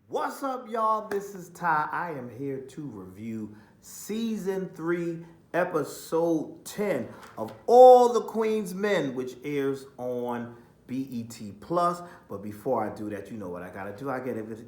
What's up, y'all? This is Ty. I am here to review season 3, episode 10 of All the Queen's Men, which airs on BET Plus. But before I do that, you know what I gotta do.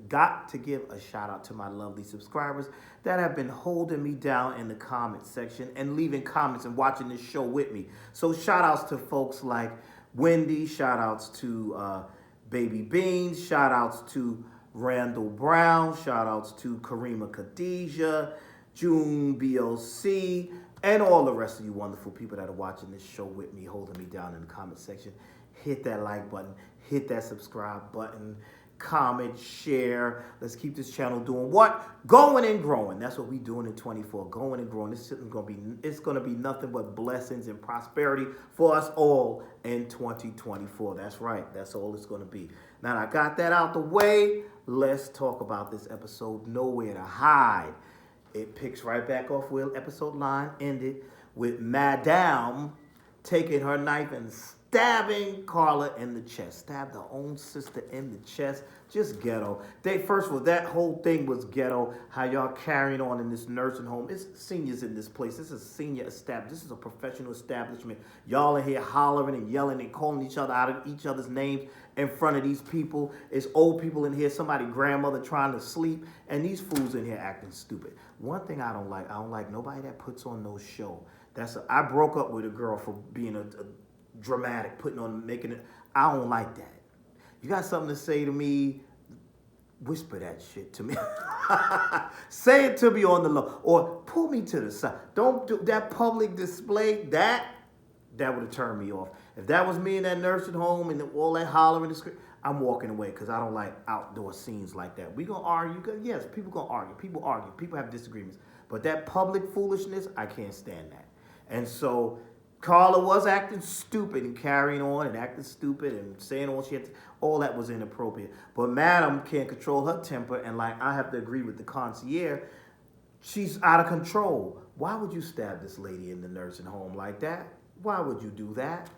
Got to give a shout out to my lovely subscribers that have been holding me down in the comment section and leaving comments and watching this show with me. So shout outs to folks like Wendy, shout outs to Baby Beans, shout outs to Randall Brown, shout outs to Karima Khadijah, June BOC, and all the rest of you wonderful people that are watching this show with me, holding me down in the comment section. Hit that like button, hit that subscribe button, comment, share. Let's keep this channel doing what? Going and growing. That's what we doing in 24. Going and growing. It's gonna be nothing but blessings and prosperity for us all in 2024. That's right. That's all it's gonna be. Now I got that out the way. Let's talk about this episode, Nowhere to Hide. It picks right back off where episode 9 ended with Madame taking her knife and stabbing Carla in the chest. Stabbed her own sister in the chest. Just ghetto. First of all, that whole thing was ghetto. How y'all carrying on in this nursing home. It's seniors in this place. This is a senior establishment. This is a professional establishment. Y'all in here hollering and yelling and calling each other out of each other's names in front of these people. It's old people in here. Somebody grandmother trying to sleep. And these fools in here acting stupid. One thing I don't like nobody that puts on no show. I broke up with a girl for being a dramatic, making it. I don't like that. You got something to say to me, whisper that shit to me. Say it to me on the low. Or pull me to the side. Don't do that public display. That would have turned me off. If that was me in that nursing home and all that hollering and screaming, I'm walking away because I don't like outdoor scenes like that. We gonna argue. Yes, people gonna argue. People argue. People have disagreements. But that public foolishness, I can't stand that. And so Carla was acting stupid and carrying on and acting stupid and saying all she had to, all that was inappropriate. But Madam can't control her temper, and I have to agree with the concierge, she's out of control. Why would you stab this lady in the nursing home like that? Why would you do that?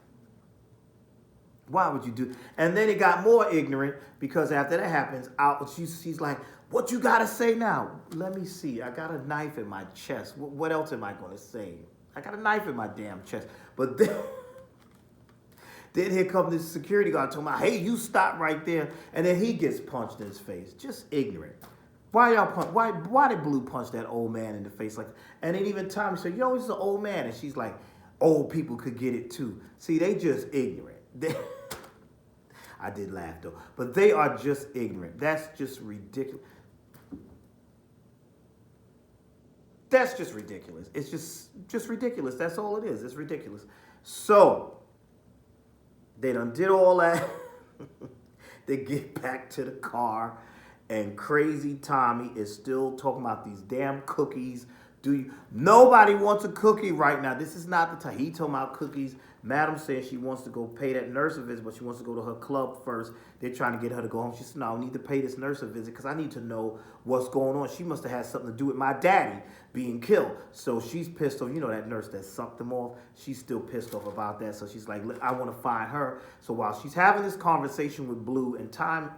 Why would you do? And then it got more ignorant because after that happens, she's like, "What you gotta say now? Let me see. I got a knife in my chest. What else am I gonna say? I got a knife in my damn chest." But then here comes this security guard talking about, "Hey, you stop right there," and then he gets punched in his face. Just ignorant. Why y'all punch? Why did Blue punch that old man in the face like? And then even Tommy said, "Yo, he's an old man," and she's like, "Old people could get it too." See, they just ignorant. I did laugh though, but they are just ignorant. That's just ridiculous. That's just ridiculous. It's just ridiculous. That's all it is. It's ridiculous. So they done did all that. They get back to the car, and crazy Tommy is still talking about these damn cookies. Nobody wants a cookie right now. This is not the time. He talking about cookies. Madam says she wants to go pay that nurse a visit, but she wants to go to her club first. They're trying to get her to go home. She said, "No, I need to pay this nurse a visit because I need to know what's going on. She must have had something to do with my daddy being killed." So she's pissed off. You know that nurse that sucked him off? She's still pissed off about that. So she's like, "I want to find her." So while she's having this conversation with Blue and Tommy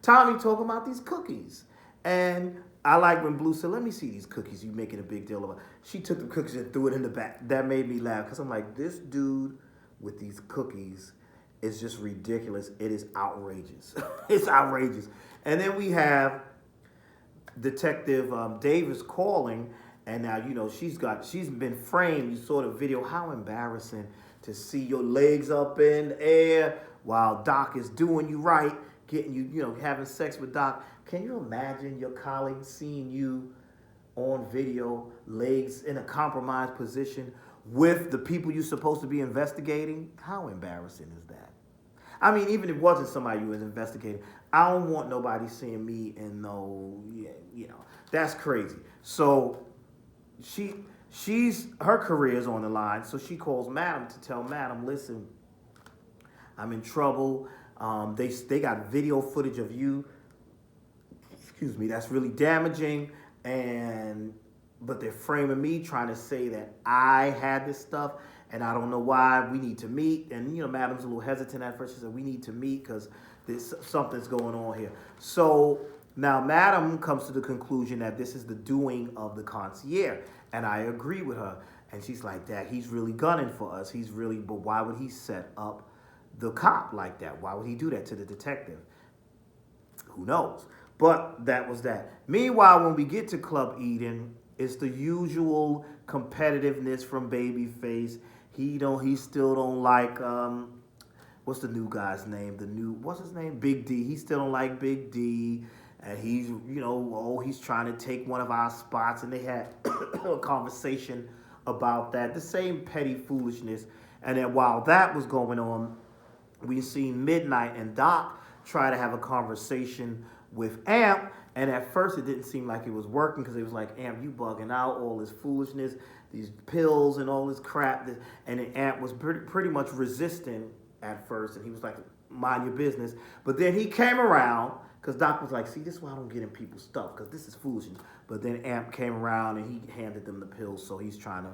talking about these cookies. And I like when Blue said, "Let me see these cookies you making a big deal about." She took the cookies and threw it in the back. That made me laugh because I'm like, this dude with these cookies is just ridiculous. It is outrageous. It's outrageous. And then we have Detective Davis calling, and now she's been framed. You saw the video. How embarrassing to see your legs up in the air while Doc is doing you right, getting you having sex with Doc. Can you imagine your colleagues seeing you on video, legs in a compromised position with the people you're supposed to be investigating? How embarrassing is that? I mean, even if it wasn't somebody you was investigating, I don't want nobody seeing me and that's crazy. So her career is on the line, so she calls Madam to tell Madam, "Listen, I'm in trouble. They got video footage of you. Excuse me, that's really damaging, but they're framing me, trying to say that I had this stuff, and I don't know why. We need to meet." And Madam's a little hesitant at first. She said, "We need to meet because something's going on here." So Now, Madam comes to the conclusion that this is the doing of the concierge, and I agree with her. And she's like, Dad, he's really gunning for us. But why would he set up the cop like that? Why would he do that to the detective? Who knows? But that was that. Meanwhile, when we get to Club Eden, it's the usual competitiveness from Babyface. He still don't like what's the new guy's name? What's his name? Big D. He still don't like Big D. And he's trying to take one of our spots. And they had a conversation about that. The same petty foolishness. And then while that was going on, we seen Midnight and Doc try to have a conversation with Amp. And at first it didn't seem like it was working because it was like, Amp, you bugging out, all this foolishness, these pills and all this crap. And then Amp was pretty much resisting at first. And he was like, mind your business. But then he came around because Doc was like, see, this is why I don't get in people's stuff because this is foolishness. But then Amp came around and he handed them the pills. So he's trying to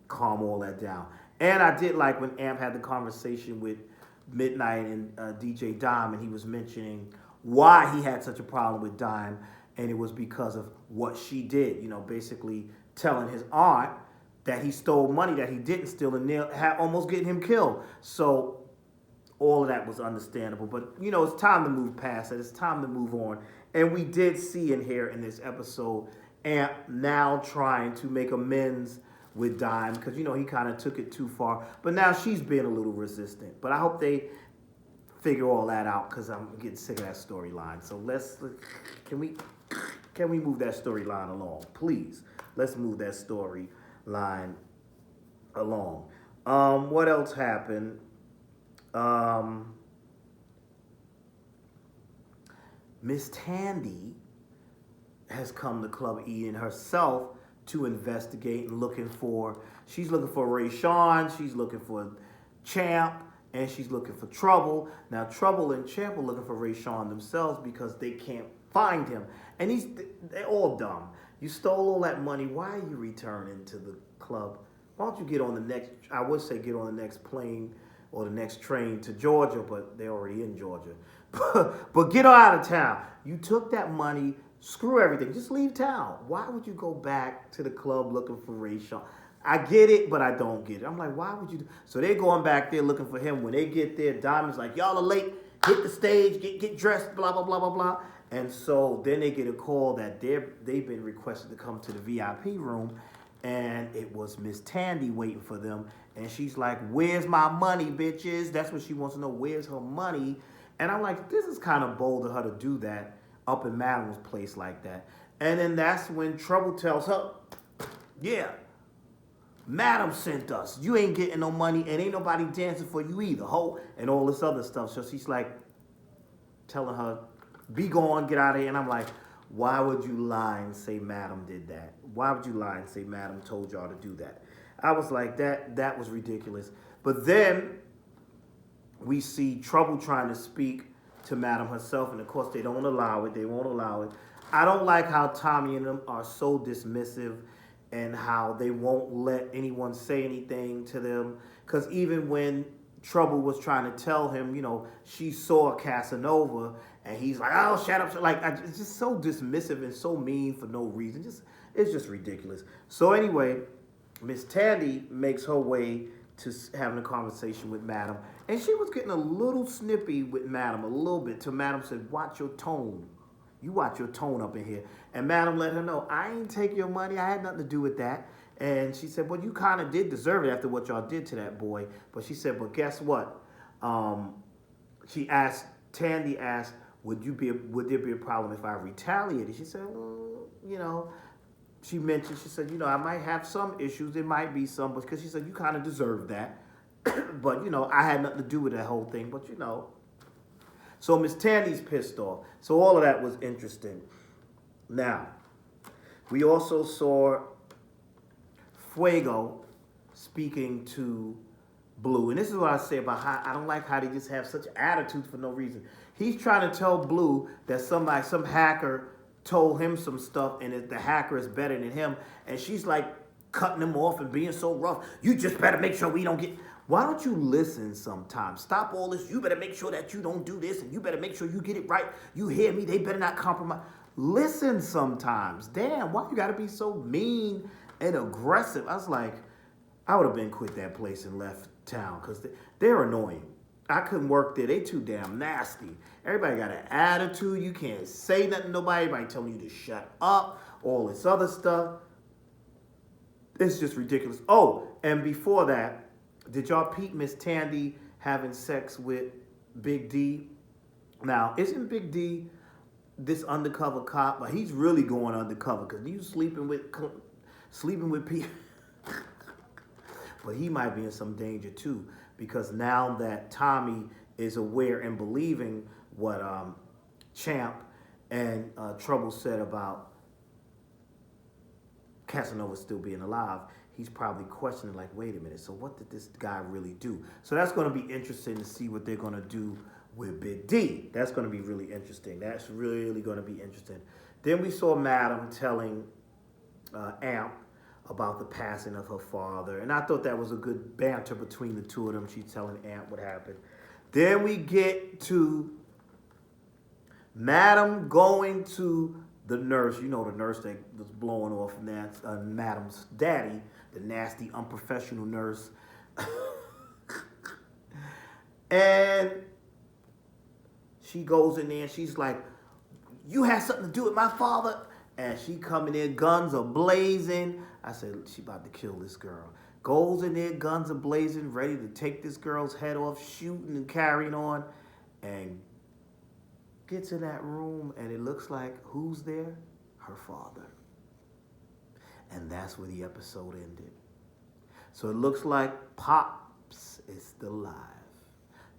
calm all that down. And I did like when Amp had the conversation with Midnight and DJ Dime, and he was mentioning why he had such a problem with Dime, and it was because of what she did, basically telling his aunt that he stole money that he didn't steal and almost getting him killed. So all of that was understandable, but it's time to move past it. It's time to move on. And we did see in here in this episode Amp now trying to make amends with Dime because he kind of took it too far, but now she's being a little resistant. But I hope they figure all that out because I'm getting sick of that storyline. So can we move that storyline along, please? Let's move that storyline along. What else happened? Miss Tandy has come to Club Eden herself to investigate and she's looking for Ray Sean, she's looking for Champ, and she's looking for Trouble. Now, Trouble and Champ are looking for Ray Sean themselves because they can't find him. And they're all dumb. You stole all that money. Why are you returning to the club? Why don't you get on the next plane or the next train to Georgia, but they're already in Georgia. But get out of town. You took that money. Screw everything. Just leave town. Why would you go back to the club looking for Ray Sean? I get it, but I don't get it. I'm like, why would you? So they're going back there looking for him. When they get there, Diamond's like, y'all are late. Hit the stage. Get dressed. Blah, blah, blah, blah, blah. And so then they get a call that they've been requested to come to the VIP room. And it was Miss Tandy waiting for them. And she's like, where's my money, bitches? That's what she wants to know. Where's her money? And I'm like, this is kind of bold of her to do that up in Madam's place like that. And then that's when Trouble tells her, yeah, Madam sent us. You ain't getting no money and ain't nobody dancing for you either, ho, and all this other stuff. So she's like telling her, be gone, get out of here. And I'm like, why would you lie and say Madam did that? Why would you lie and say Madam told y'all to do that? I was like, that was ridiculous. But then we see Trouble trying to speak to Madam herself, and of course they don't allow it. They won't allow it. I don't like how Tommy and them are so dismissive and how they won't let anyone say anything to them. Because even when Trouble was trying to tell him, she saw Casanova, and he's like, oh, shut up. It's just so dismissive and so mean for no reason. It's just ridiculous. So anyway, Miss Tandy makes her way to having a conversation with Madam. And she was getting a little snippy with Madam, a little bit, till Madam said, watch your tone. You watch your tone up in here. And Madam let her know, I ain't take your money. I had nothing to do with that. And she said, well, you kind of did deserve it after what y'all did to that boy. But she said, but guess what? Tandy asked, would there be a problem if I retaliated? She said, well, she said, I might have some issues. There might be some, because she said, you kind of deserve that. But, I had nothing to do with that whole thing. But, So Miss Tandy's pissed off. So all of that was interesting. Now, we also saw Fuego speaking to Blue. And this is what I say about how I don't like how they just have such attitude for no reason. He's trying to tell Blue that some hacker told him some stuff and that the hacker is better than him. And she's like cutting him off and being so rough. You just better make sure we don't get... Why don't you listen sometimes? Stop all this. You better make sure that you don't do this, and you better make sure you get it right. You hear me? They better not compromise. Listen sometimes. Damn, why you gotta be so mean and aggressive? I was like, I would have been quit that place and left town because they're annoying. I couldn't work there. They too damn nasty. Everybody got an attitude. You can't say nothing to nobody. Everybody telling you to shut up. All this other stuff. It's just ridiculous. Oh, and before that, did y'all peep Miss Tandy having sex with Big D? Now, isn't Big D this undercover cop? But he's really going undercover because he's sleeping with people. But he might be in some danger too, because now that Tommy is aware and believing what Champ and Trouble said about Casanova still being alive, he's probably questioning, like, wait a minute, so what did this guy really do? So that's going to be interesting to see what they're going to do with Big D. That's going to be really interesting. That's really going to be interesting. Then we saw Madam telling Amp about the passing of her father. And I thought that was a good banter between the two of them. She's telling Amp what happened. Then we get to Madam going to the nurse. You know, the nurse that was blowing off Madam's daddy, the nasty, unprofessional nurse. And she goes in there and she's like, you had something to do with my father? And she coming in, guns are blazing. I said, she about to kill this girl. Goes in there, guns are blazing, ready to take this girl's head off, shooting and carrying on. And gets in that room, and it looks like, who's there? Her father. And that's where the episode ended. So it looks like Pops is still alive.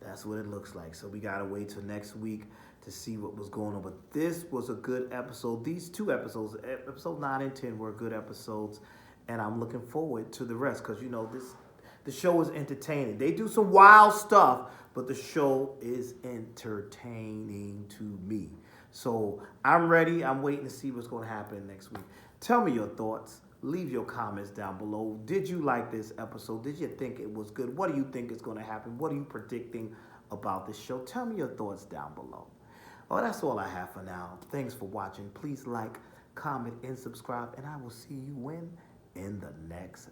That's what it looks like. So we got to wait till next week to see what was going on. But this was a good episode. These two episodes, episode 9 and 10, were good episodes. And I'm looking forward to the rest because, you know, the show is entertaining. They do some wild stuff, but the show is entertaining to me. So I'm ready. I'm waiting to see what's going to happen next week. Tell me your thoughts. Leave your comments down below. Did you like this episode? Did you think it was good? What do you think is going to happen? What are you predicting about this show? Tell me your thoughts down below. Well, that's all I have for now. Thanks for watching. Please like, comment, and subscribe. And I will see you in the next